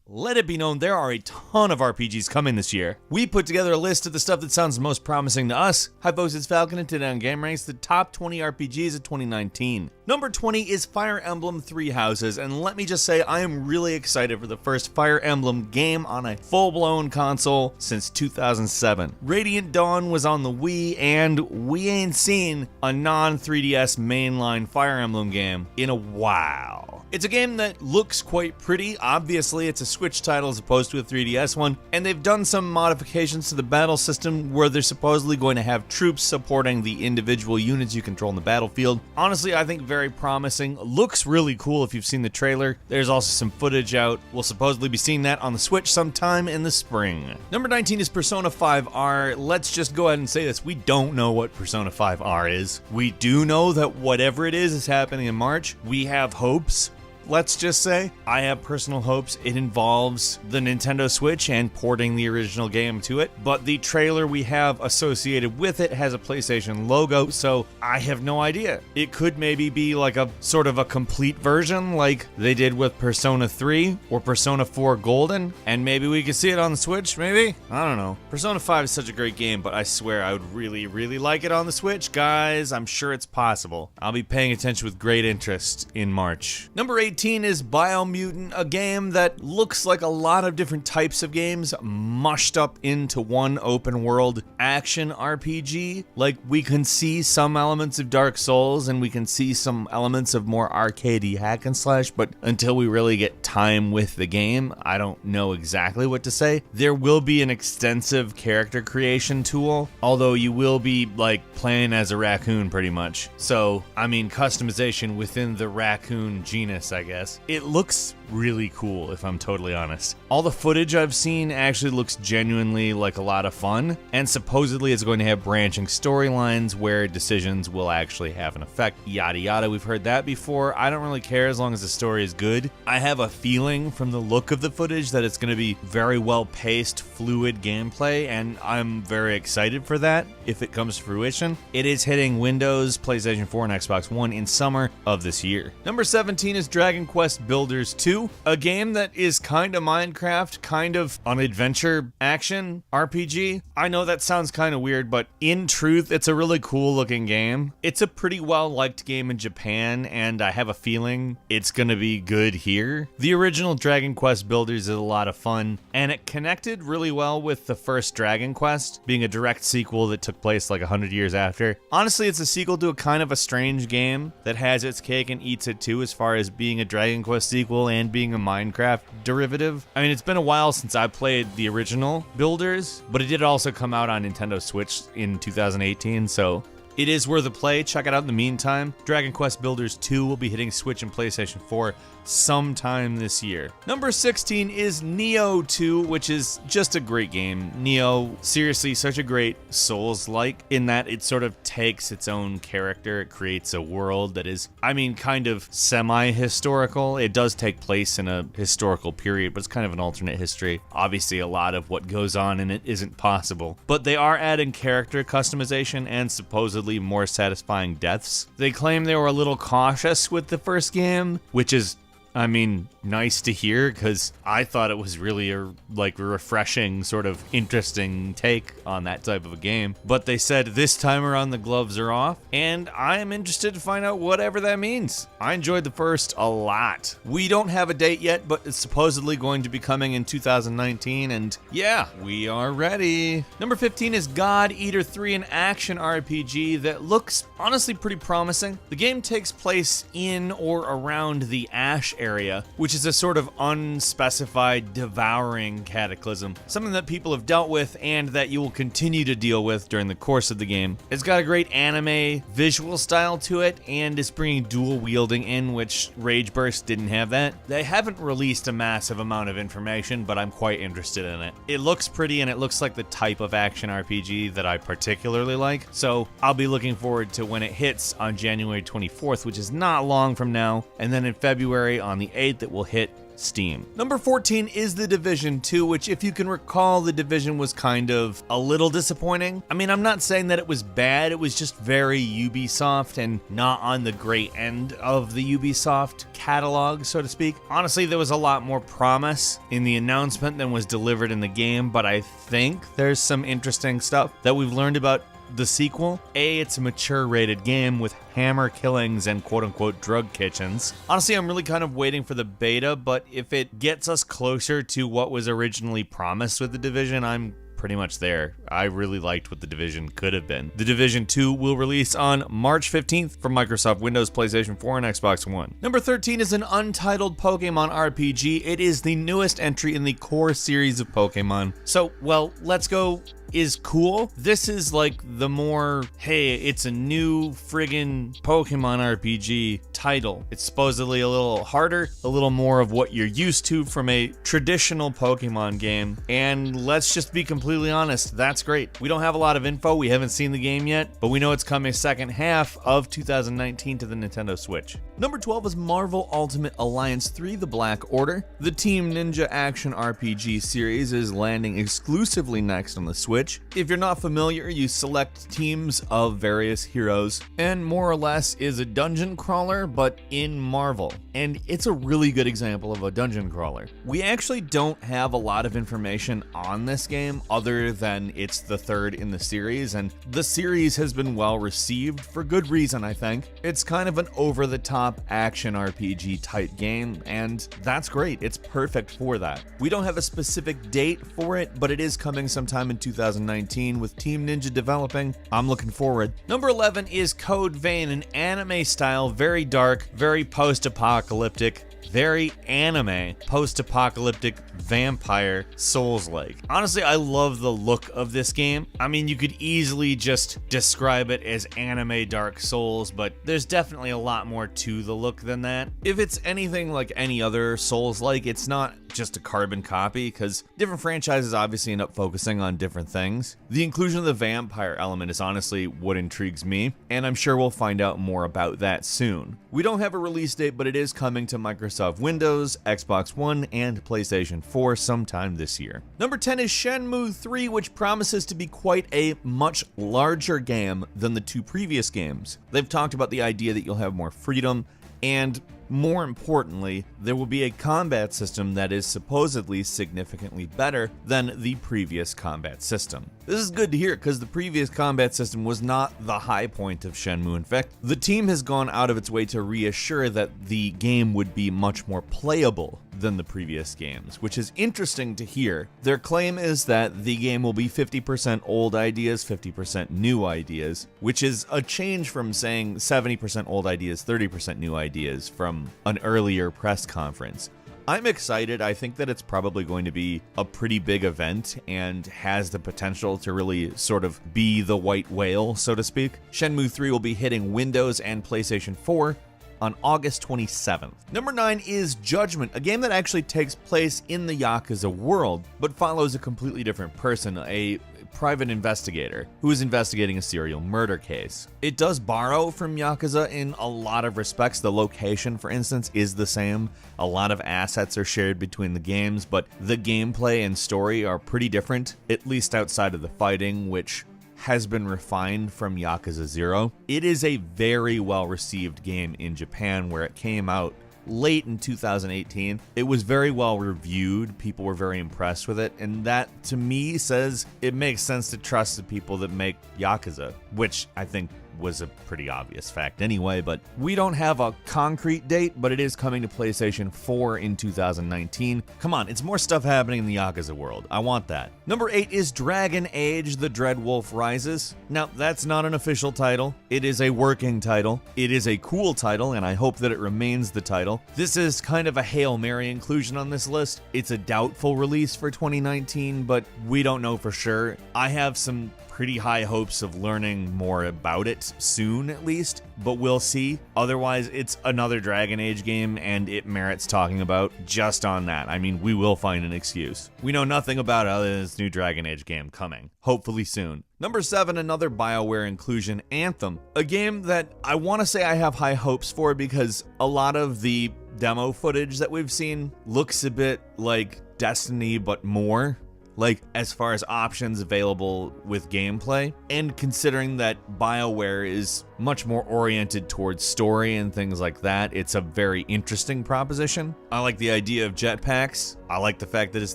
Let it be known there are a ton of RPGs coming this year. We put together a list of the stuff that sounds most promising to us. Hi folks, it's Falcon, and today on Game Ranks, the top 20 RPGs of 2019. Number 20 is Fire Emblem Three Houses, and let me just say I am really excited for the first Fire Emblem game on a full-blown console since 2007. Radiant Dawn was on the Wii, and we ain't seen a non-3DS mainline Fire Emblem game in a while. It's a game that looks quite pretty. Obviously, it's a Switch title as opposed to a 3DS one, and they've done some modifications to the battle system where they're supposedly going to have troops supporting the individual units you control in the battlefield. Honestly, I think very promising. Looks really cool if you've seen the trailer. There's also some footage out. We'll supposedly be seeing that on the Switch sometime in the spring. Number 19 is Persona 5R. Let's just go ahead and say this. We don't know what Persona 5R is. We do know that whatever it is happening in March. We have hopes. Let's just say, I have personal hopes it involves the Nintendo Switch and porting the original game to it, but the trailer we have associated with it has a PlayStation logo, so I have no idea. It could maybe be like a sort of a complete version like they did with Persona 3 or Persona 4 Golden, and maybe we could see it on the Switch, maybe? I don't know. Persona 5 is such a great game, but I swear I would really, really like it on the Switch. Guys, I'm sure it's possible. I'll be paying attention with great interest in March. Number 18 is Biomutant, a game that looks like a lot of different types of games mushed up into one open world action RPG. Like, we can see some elements of Dark Souls and we can see some elements of more arcadey hack and slash, but until we really get time with the game, I don't know exactly what to say. There will be an extensive character creation tool, although you will be like playing as a raccoon pretty much. So, I mean, customization within the raccoon genus, I guess. It looks really cool, if I'm totally honest. All the footage I've seen actually looks genuinely like a lot of fun, and supposedly it's going to have branching storylines where decisions will actually have an effect. Yada yada, we've heard that before. I don't really care as long as the story is good. I have a feeling from the look of the footage that it's going to be very well paced, fluid gameplay, and I'm very excited for that if it comes to fruition. It is hitting Windows, PlayStation 4, and Xbox One in summer of this year. Number 17 is Dragon Quest Builders 2. A game that is kind of Minecraft, kind of an adventure action RPG. I know that sounds kind of weird, but in truth, it's a really cool looking game. It's a pretty well liked game in Japan, and I have a feeling it's gonna be good here. The original Dragon Quest Builders is a lot of fun, and it connected really well with the first Dragon Quest, being a direct sequel that took place like 100 years after. Honestly, it's a sequel to a kind of a strange game that has its cake and eats it too, as far as being a Dragon Quest sequel and being a Minecraft derivative. I mean, it's been a while since I played the original Builders, but it did also come out on Nintendo Switch in 2018, so it is worth a play. Check it out in the meantime. Dragon Quest Builders 2 will be hitting Switch and PlayStation 4 sometime this year. Number 16 is Nioh 2, which is just a great game. Nioh, seriously, such a great Souls-like in that it sort of takes its own character. It creates a world that is, I mean, kind of semi-historical. It does take place in a historical period, but it's kind of an alternate history. Obviously, a lot of what goes on in it isn't possible, but they are adding character customization and supposedly more satisfying deaths. They claim they were a little cautious with the first game, which is, I mean, nice to hear, because I thought it was really a refreshing, sort of interesting take on that type of a game. But they said this time around the gloves are off, and I am interested to find out whatever that means. I enjoyed the first a lot. We don't have a date yet, but it's supposedly going to be coming in 2019, and yeah, we are ready. Number 15 is God Eater 3, an action RPG that looks honestly pretty promising. The game takes place in or around the Ash area, which is a sort of unspecified devouring cataclysm, something that people have dealt with and that you will continue to deal with during the course of the game. It's got a great anime visual style to it, and it's bringing dual wielding in, which Rage Burst didn't have that. They haven't released a massive amount of information, but I'm quite interested in it. It looks pretty, and it looks like the type of action RPG that I particularly like, so I'll be looking forward to when it hits on January 24th, which is not long from now, and then in February on the 8th it will hit Steam. Number 14 is The Division 2, which, if you can recall, The Division was kind of a little disappointing. I mean, I'm not saying that it was bad, it was just very Ubisoft and not on the great end of the Ubisoft catalog, so to speak. Honestly, there was a lot more promise in the announcement than was delivered in the game, but I think there's some interesting stuff that we've learned about the sequel. It's a mature rated game with hammer killings and quote-unquote drug kitchens. Honestly, I'm really kind of waiting for the beta, but if it gets us closer to what was originally promised with The Division, I'm pretty much there. I really liked what The Division could have been. The Division 2 will release on March 15th for Microsoft Windows, PlayStation 4, and Xbox One. Number 13 is an untitled Pokemon RPG. It is the newest entry in the core series of Pokemon. So, well, Let's Go is cool. This is like the more, hey, it's a new friggin' Pokemon RPG title. It's supposedly a little harder, a little more of what you're used to from a traditional Pokemon game. And let's just be completely honest, that's great. We don't have a lot of info, we haven't seen the game yet, but we know it's coming second half of 2019 to the Nintendo Switch. Number 12 is Marvel Ultimate Alliance 3: The Black Order. The Team Ninja action RPG series is landing exclusively next on the Switch. If you're not familiar, you select teams of various heroes and more or less is a dungeon crawler, but in Marvel. And it's a really good example of a dungeon crawler. We actually don't have a lot of information on this game other than it's the third in the series, and the series has been well received for good reason, I think. It's kind of an over-the-top action RPG type game, and that's great. It's perfect for that. We don't have a specific date for it, but it is coming sometime in 2019 with Team Ninja developing. I'm looking forward. Number 11 is Code Vein, an anime style, very dark, very post-apocalyptic, very anime, post-apocalyptic vampire Souls-like. Honestly, I love the look of this game. I mean, you could easily just describe it as anime Dark Souls, but there's definitely a lot more to the look than that. If it's anything like any other Souls-like, it's not just a carbon copy, because different franchises obviously end up focusing on different things. The inclusion of the vampire element is honestly what intrigues me, and I'm sure we'll find out more about that soon. We don't have a release date, but it is coming to Microsoft Windows, Xbox One, and PlayStation 4 sometime this year. Number 10 is Shenmue 3, which promises to be quite a much larger game than the two previous games. They've talked about the idea that you'll have more freedom, and more importantly, there will be a combat system that is supposedly significantly better than the previous combat system. This is good to hear because the previous combat system was not the high point of Shenmue. In fact, the team has gone out of its way to reassure that the game would be much more playable than the previous games, which is interesting to hear. Their claim is that the game will be 50% old ideas, 50% new ideas, which is a change from saying 70% old ideas, 30% new ideas from an earlier press conference. I'm excited. I think that it's probably going to be a pretty big event and has the potential to really sort of be the white whale, so to speak. Shenmue 3 will be hitting Windows and PlayStation 4 on August 27th. Number 9 is Judgment, a game that actually takes place in the Yakuza world, but follows a completely different person, a private investigator who is investigating a serial murder case. It does borrow from Yakuza in a lot of respects. The location, for instance, is the same. A lot of assets are shared between the games, but the gameplay and story are pretty different, at least outside of the fighting, which has been refined from Yakuza 0. It is a very well-received game in Japan, where it came out late in 2018. It was very well reviewed. People were very impressed with it, and that to me says it makes sense to trust the people that make Yakuza, which I think was a pretty obvious fact anyway, but we don't have a concrete date, but it is coming to PlayStation 4 in 2019. Come on, it's more stuff happening in the Yakuza world. I want that. Number 8 is Dragon Age: The Dreadwolf Rises. Now, that's not an official title. It is a working title. It is a cool title, and I hope that it remains the title. This is kind of a Hail Mary inclusion on this list. It's a doubtful release for 2019, but we don't know for sure. I have some pretty high hopes of learning more about it soon, at least, but we'll see. Otherwise, it's another Dragon Age game, and it merits talking about just on that. I mean, we will find an excuse. We know nothing about it other than this new Dragon Age game coming, hopefully soon. Number 7, another BioWare inclusion, Anthem, a game that I want to say I have high hopes for because a lot of the demo footage that we've seen looks a bit like Destiny, but more. Like, as far as options available with gameplay, and considering that BioWare is much more oriented towards story and things like that, it's a very interesting proposition. I like the idea of jetpacks. I like the fact that it's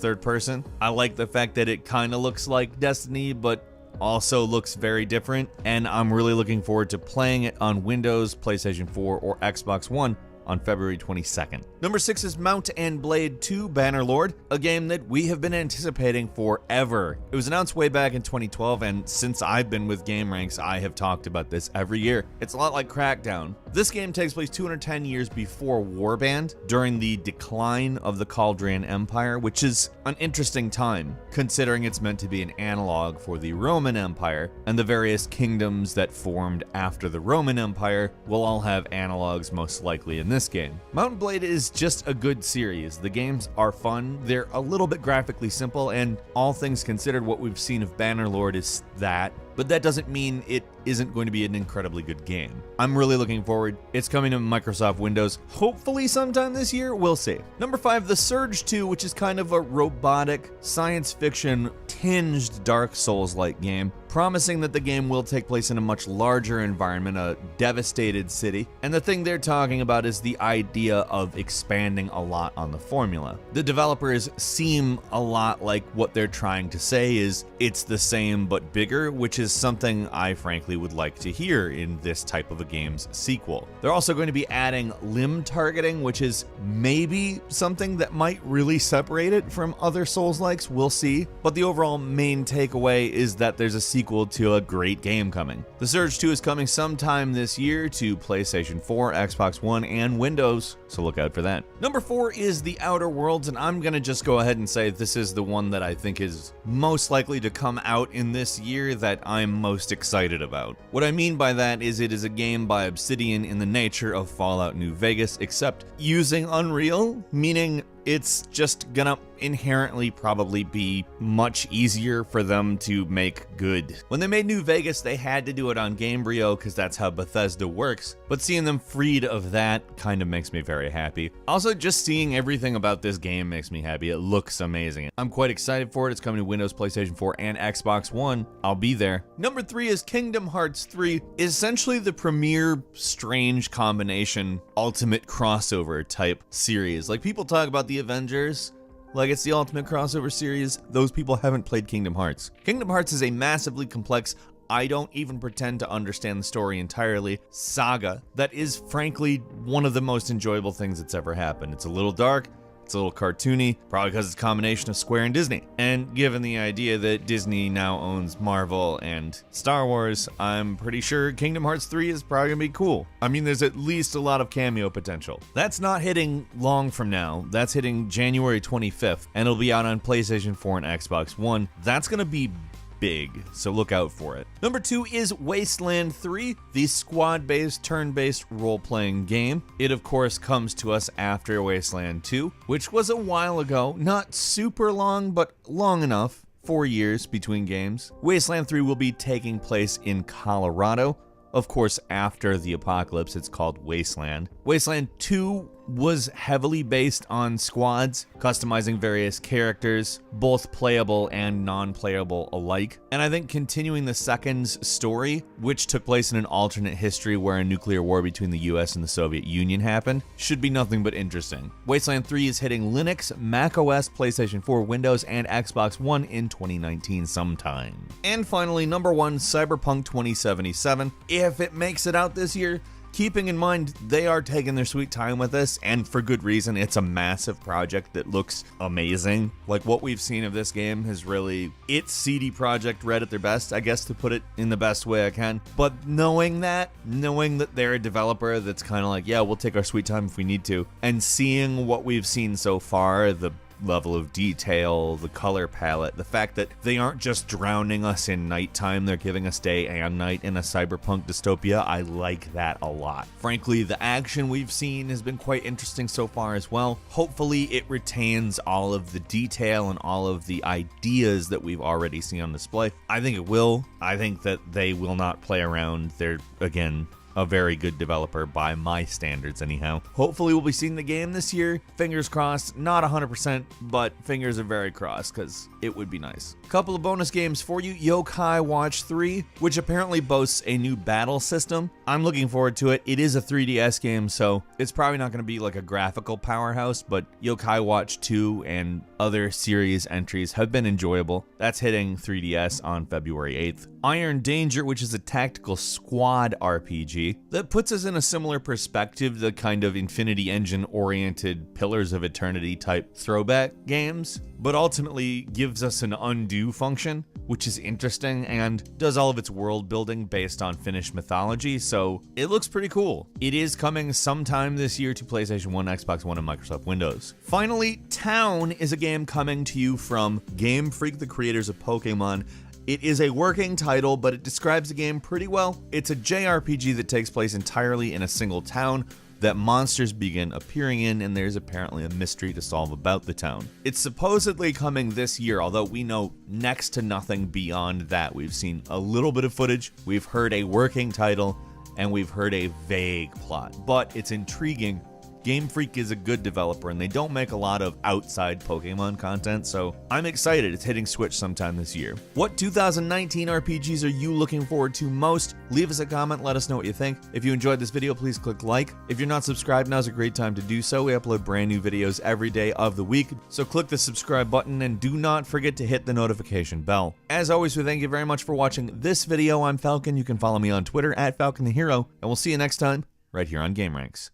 third person. I like the fact that it kind of looks like Destiny, but also looks very different, and I'm really looking forward to playing it on Windows, PlayStation 4, or Xbox One on February 22nd. Number 6 is Mount and Blade 2 Bannerlord, a game that we have been anticipating forever. It was announced way back in 2012, and since I've been with GameRanks, I have talked about this every year. It's a lot like Crackdown. This game takes place 210 years before Warband, during the decline of the Chaldean Empire, which is an interesting time, considering it's meant to be an analog for the Roman Empire, and the various kingdoms that formed after the Roman Empire will all have analogs most likely in this game. Mount & Blade is just a good series. The games are fun, they're a little bit graphically simple, and all things considered, what we've seen of Bannerlord is that, but that doesn't mean it isn't going to be an incredibly good game. I'm really looking forward. It's coming to Microsoft Windows, hopefully sometime this year, we'll see. Number 5, The Surge 2, which is kind of a robotic, science fiction tinged Dark Souls-like game, promising that the game will take place in a much larger environment, a devastated city, and the thing they're talking about is the idea of expanding a lot on the formula. The developers seem a lot like what they're trying to say is it's the same but bigger, which is something I frankly would like to hear in this type of a game's sequel. They're also going to be adding limb targeting, which is maybe something that might really separate it from other Souls-likes, we'll see, but the overall main takeaway is that there's a sequel to a great game coming. The Surge 2 is coming sometime this year to PlayStation 4, Xbox One, and Windows, so look out for that. Number 4 is The Outer Worlds, and I'm gonna just go ahead and say this is the one that I think is most likely to come out in this year that I'm most excited about. What I mean by that is it is a game by Obsidian in the nature of Fallout New Vegas, except using Unreal, meaning it's just gonna inherently probably be much easier for them to make good. When they made New Vegas, they had to do it on Gamebryo because that's how Bethesda works, but seeing them freed of that kind of makes me very happy. Also, just seeing everything about this game makes me happy. It looks amazing. I'm quite excited for it. It's coming to Windows, PlayStation 4, and Xbox One. I'll be there. Number 3 is Kingdom Hearts 3, essentially the premier strange combination, ultimate crossover type series. Like, people talk about the Avengers like it's the ultimate crossover series. Those people haven't played Kingdom Hearts. Kingdom Hearts is a massively complex, I don't even pretend to understand the story entirely, saga that is frankly one of the most enjoyable things that's ever happened. It's a little dark, it's a little cartoony, probably because it's a combination of Square and Disney. And given the idea that Disney now owns Marvel and Star Wars, I'm pretty sure Kingdom Hearts 3 is probably gonna be cool. I mean, there's at least a lot of cameo potential. That's not hitting long from now. That's hitting January 25th, and it'll be out on PlayStation 4 and Xbox One. That's gonna be big, so look out for it. Number 2 is Wasteland 3, the squad-based, turn-based role-playing game. It, of course, comes to us after Wasteland 2, which was a while ago, not super long, but long enough, 4 years between games. Wasteland 3 will be taking place in Colorado. Of course, after the apocalypse, it's called Wasteland. Wasteland 2 was heavily based on squads, customizing various characters, both playable and non-playable alike. And I think continuing the second's story, which took place in an alternate history where a nuclear war between the US and the Soviet Union happened, should be nothing but interesting. Wasteland 3 is hitting Linux, macOS, PlayStation 4, Windows, and Xbox One in 2019 sometime. And finally, number 1, Cyberpunk 2077. If it makes it out this year, keeping in mind they are taking their sweet time with this, and for good reason. It's a massive project that looks amazing. Like, what we've seen of this game is really, it's CD Projekt Red at their best, I guess, to put it in the best way I can. But knowing that they're a developer that's kind of like, yeah, we'll take our sweet time if we need to, and seeing what we've seen so far, the level of detail, the color palette, the fact that they aren't just drowning us in nighttime, they're giving us day and night in a cyberpunk dystopia, I like that a lot. Frankly, the action we've seen has been quite interesting so far as well. Hopefully it retains all of the detail and all of the ideas that we've already seen on display. I think it will. I think that they will not play around. They're, again, a very good developer by my standards anyhow. Hopefully we'll be seeing the game this year. Fingers crossed, not 100%, but fingers are very crossed because it would be nice. Couple of bonus games for you. Yokai Watch 3, which apparently boasts a new battle system. I'm looking forward to it. It is a 3DS game, so it's probably not going to be like a graphical powerhouse, but Yokai Watch 2 and other series entries have been enjoyable. That's hitting 3DS on February 8th. Iron Danger, which is a tactical squad RPG that puts us in a similar perspective, the kind of Infinity Engine oriented Pillars of Eternity type throwback games, but ultimately gives us an undo function, which is interesting and does all of its world building based on Finnish mythology, so it looks pretty cool. It is coming sometime this year to PlayStation 1, Xbox One, and Microsoft Windows. Finally, Town is a game coming to you from Game Freak, the creators of Pokemon. It is a working title, but it describes the game pretty well. It's a JRPG that takes place entirely in a single town that monsters begin appearing in, and there's apparently a mystery to solve about the town. It's supposedly coming this year, although we know next to nothing beyond that. We've seen a little bit of footage, we've heard a working title, and we've heard a vague plot, but it's intriguing. Game Freak is a good developer and they don't make a lot of outside Pokemon content, so I'm excited it's hitting Switch sometime this year. What 2019 RPGs are you looking forward to most? Leave us a comment, let us know what you think. If you enjoyed this video, please click like. If you're not subscribed, now's a great time to do so. We upload brand new videos every day of the week, so click the subscribe button and do not forget to hit the notification bell. As always, we thank you very much for watching this video. I'm Falcon. You can follow me on Twitter at Falcon the Hero, and we'll see you next time right here on GameRanks.